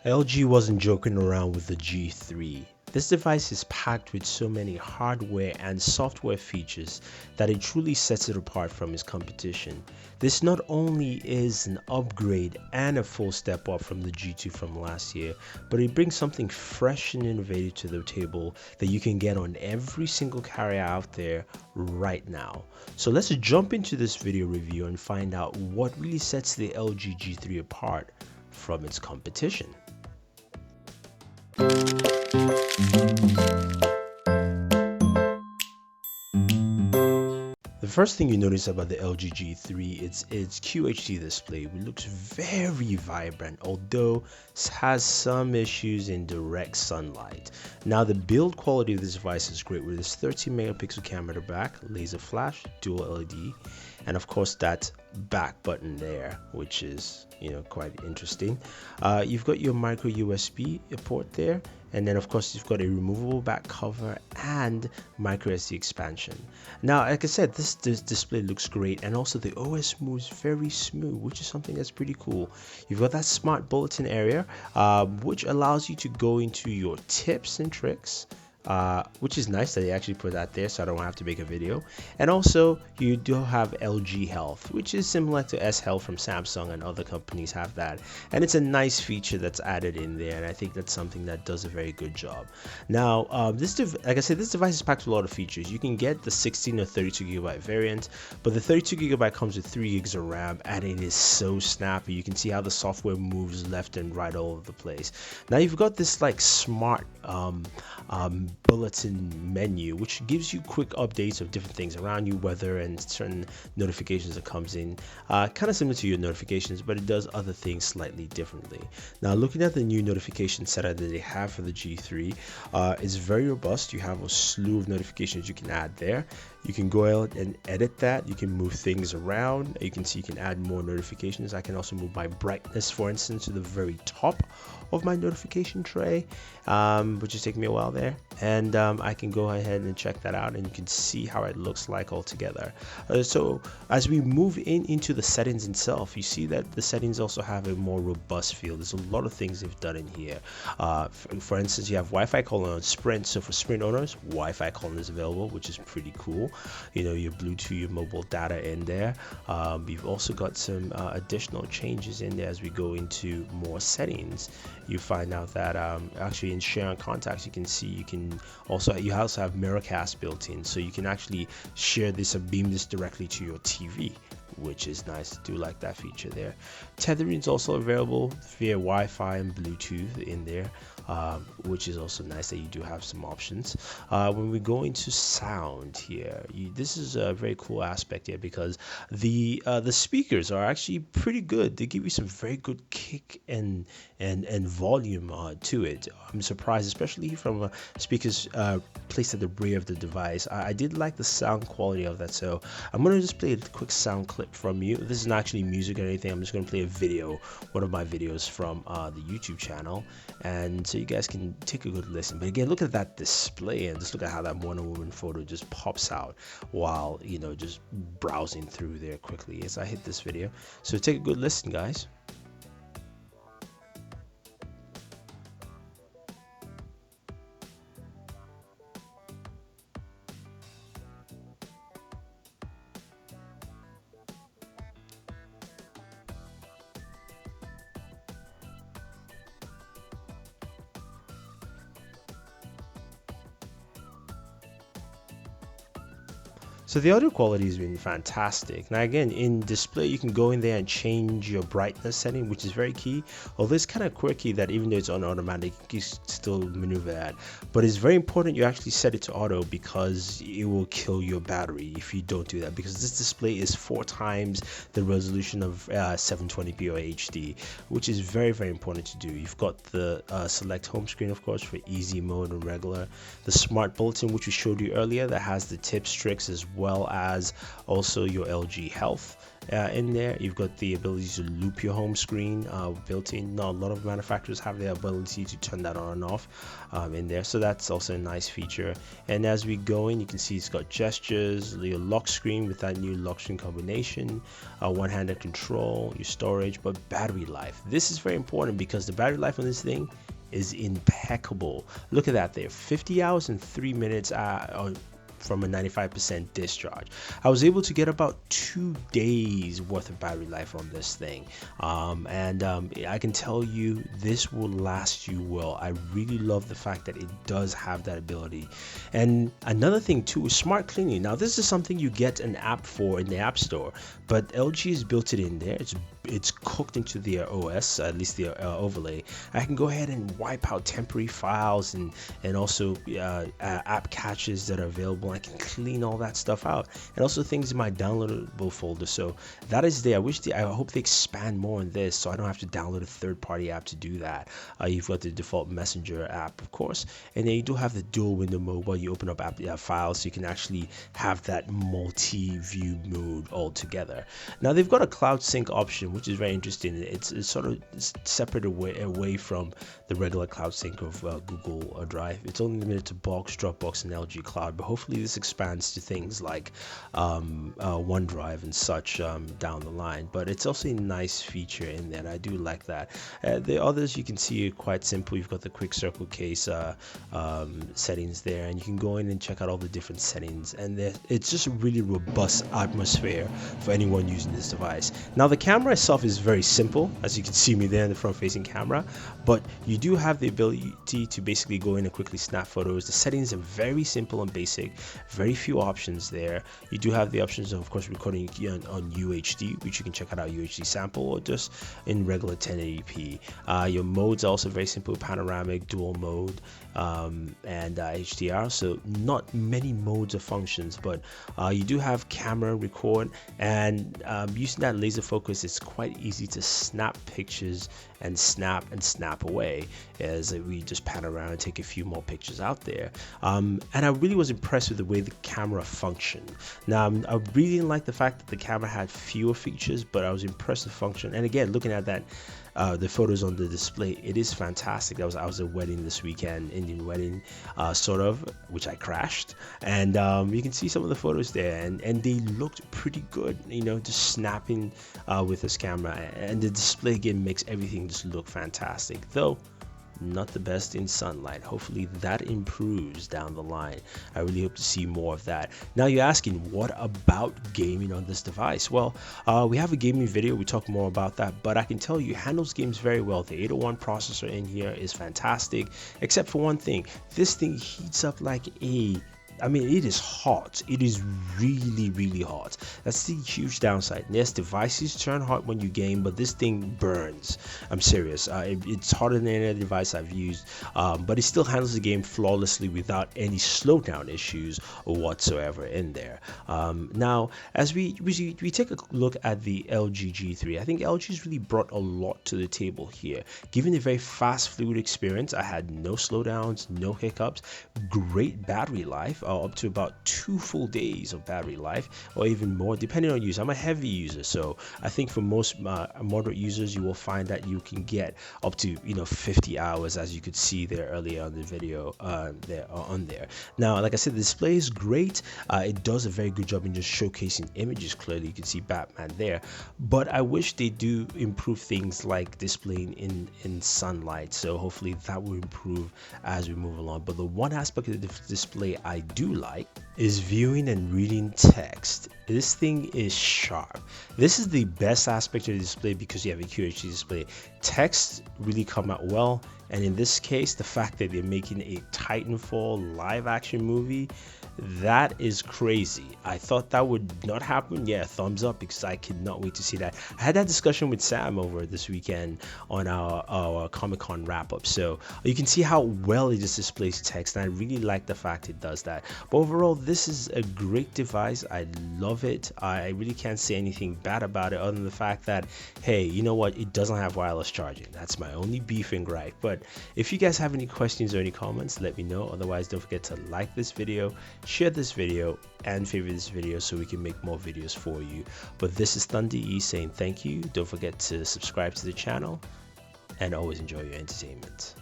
LG wasn't joking around with the G3. This device is packed with so many hardware and software features that it truly sets it apart from its competition. This not only is an upgrade and a full step up from the G2 from last year, but it brings something fresh and innovative to the table that you can get on every single carrier out there right now. So let's jump into this video review and find out what really sets the LG G3 apart from its competition. The first thing you notice about the LG G3 is its QHD display, which looks very vibrant, although it has some issues in direct sunlight. Now the build quality of this device is great with its 13 megapixel camera at the back, laser flash, dual LED, and of course that back button there, which is quite interesting. You've got your micro USB port there, and then of course you've got a removable back cover and micro SD expansion. Now like I said, this display looks great, and also the OS moves very smooth, which is something that's pretty cool. You've got that smart bulletin area, which allows you to go into your tips and tricks, which is nice that they actually put that there so I don't have to make a video. And also you do have LG Health, which is similar to S Health from Samsung, and other companies have that, and it's a nice feature that's added in there, and I think that's something that does a very good job. Now like I said, this device is packed with a lot of features. You can get the 16 or 32 gigabyte variant, but the 32 gigabyte comes with 3 gigs of RAM, and it is so snappy. You can see how the software moves left and right all over the place. Now you've got this like smart bulletin menu, which gives you quick updates of different things around you, weather, and certain notifications that comes in, kind of similar to your notifications, but it does other things slightly differently. Now looking at the new notification setup that they have for the G3, is very robust. You have a slew of notifications you can add there. You can go out and edit that. You can move things around. You can see you can add more notifications. I can also move my brightness, for instance, to the very top of my notification tray, which is taking me a while there, and I can go ahead and check that out, and you can see how it looks like all together. So as we move into the settings itself, you see that the settings also have a more robust feel. There's a lot of things they've done in here. For instance, you have Wi-Fi calling on Sprint, so for Sprint owners, Wi-Fi calling is available, which is pretty cool. Your Bluetooth, your mobile data in there. You've also got some additional changes in there. As we go into more settings, you find out that actually in share on contacts, you can see you also have Miracast built in, so you can actually share this or beam this directly to your TV, which is nice. I do like that feature there. Tethering is also available via Wi-Fi and Bluetooth in there, which is also nice that you do have some options. When we go into sound here, this is a very cool aspect here, because the speakers are actually pretty good. They give you some very good kick and volume to it. I'm surprised, especially from speakers placed at the rear of the device. I did like the sound quality of that, so I'm going to just play a quick sound clip from you. This is not actually music or anything. I'm just going to play a video, one of my videos from the YouTube channel, and so you guys can take a good listen. But again, look at that display, and just look at how that Wonder Woman photo just pops out while just browsing through there quickly as I hit this video. So take a good listen, guys. So the audio quality has been fantastic. Now again, in display, you can go in there and change your brightness setting, which is very key. Although it's kind of quirky that even though it's on automatic, you can still maneuver that. But it's very important you actually set it to auto, because it will kill your battery if you don't do that, because this display is 4 times the resolution of 720p or HD, which is very, very important to do. You've got the select home screen, of course, for easy mode and regular. The smart bulletin, which we showed you earlier, that has the tips, tricks, as well as also your LG Health. in there. You've got the ability to loop your home screen built in. Not a lot of manufacturers have the ability to turn that on and off in there, so that's also a nice feature. And as we go in, you can see it's got gestures, your lock screen with that new lock screen combination, one-handed control, your storage, but battery life. This is very important because the battery life on this thing is impeccable. Look at that there, 50 hours and 3 minutes from a 95% discharge. I was able to get about 2 days worth of battery life on this thing, and I can tell you this will last you well. I really love the fact that it does have that ability. And another thing too is smart cleaning. Now this is something you get an app for in the App Store, but LG has built it in there. It's cooked into the OS, at least the overlay. I can go ahead and wipe out temporary files and also app caches that are available. I can clean all that stuff out, and also things in my downloadable folder. So that is there. I hope they expand more on this, so I don't have to download a third-party app to do that. You've got the default Messenger app, of course, and then you do have the dual window mode where you open up app files, so you can actually have that multi-view mode all together. Now they've got a cloud sync option, which is very interesting. It's sort of separate away from the regular cloud sync of Google Drive. It's only limited to Box, Dropbox, and LG Cloud, but hopefully this expands to things like OneDrive and such down the line. But it's also a nice feature in there, and I do like that. The others you can see are quite simple. You've got the quick circle case settings there, and you can go in and check out all the different settings, and it's just a really robust atmosphere for anyone using this device. Now the camera itself is very simple, as you can see me there in the front facing camera, but you do have the ability to basically go in and quickly snap photos. The settings are very simple and basic, very few options there. You do have the options of course recording on UHD, which you can check out our UHD sample, or just in regular 1080p. Your modes are also very simple: panoramic, dual mode, and HDR. So not many modes or functions, but you do have camera, record, and using that laser focus, it's quite easy to snap pictures and snap away as we just pan around and take a few more pictures out there. And I really was impressed with the way the camera functioned. Now I really didn't like the fact that the camera had fewer features, but I was impressed with the function. And again, looking at that, the photos on the display, it is fantastic. I was at a wedding this weekend, Indian wedding, sort of, which I crashed, and you can see some of the photos there, and they looked pretty good, just snapping with this camera. And the display again makes everything just look fantastic, though not the best in sunlight. Hopefully that improves down the line. I really hope to see more of that. Now you're asking, what about gaming on this device? Well, we have a gaming video, we talk more about that, but I can tell you it handles games very well. The 801 processor in here is fantastic, except for one thing: this thing heats up like it is hot. It is really, really hot. That's the huge downside. Yes, devices turn hot when you game, but this thing burns. I'm serious. It's hotter than any other device I've used, but it still handles the game flawlessly without any slowdown issues whatsoever in there. Now, as we take a look at the LG G3, I think LG's really brought a lot to the table here. Given a very fast, fluid experience, I had no slowdowns, no hiccups, great battery life. Up to about 2 full days of battery life, or even more depending on use. I'm a heavy user, so I think for most moderate users, you will find that you can get up to 50 hours, as you could see there earlier on the video on there. Now, like I said, the display is great. It does a very good job in just showcasing images clearly. You can see Batman there, but I wish they do improve things like displaying in sunlight, so hopefully that will improve as we move along. But the one aspect of the display I do like is viewing and reading text. This thing is sharp. This is the best aspect of the display because you have a QHD display. Text really come out well, and in this case, the fact that they're making a Titanfall live action movie, that is crazy. I thought that would not happen. Yeah, thumbs up, because I cannot wait to see that. I had that discussion with Sam over this weekend on our Comic-Con wrap-up, so you can see how well it just displays text, and I really like the fact it does that. But overall, this is a great device. I love it. I really can't say anything bad about it other than the fact that, hey, you know what, it doesn't have wireless charging. That's my only beef and gripe. But if you guys have any questions or any comments, let me know. Otherwise, don't forget to like this video, share this video, and favorite this video so we can make more videos for you. But this is Thunder E saying thank you. Don't forget to subscribe to the channel and always enjoy your entertainment.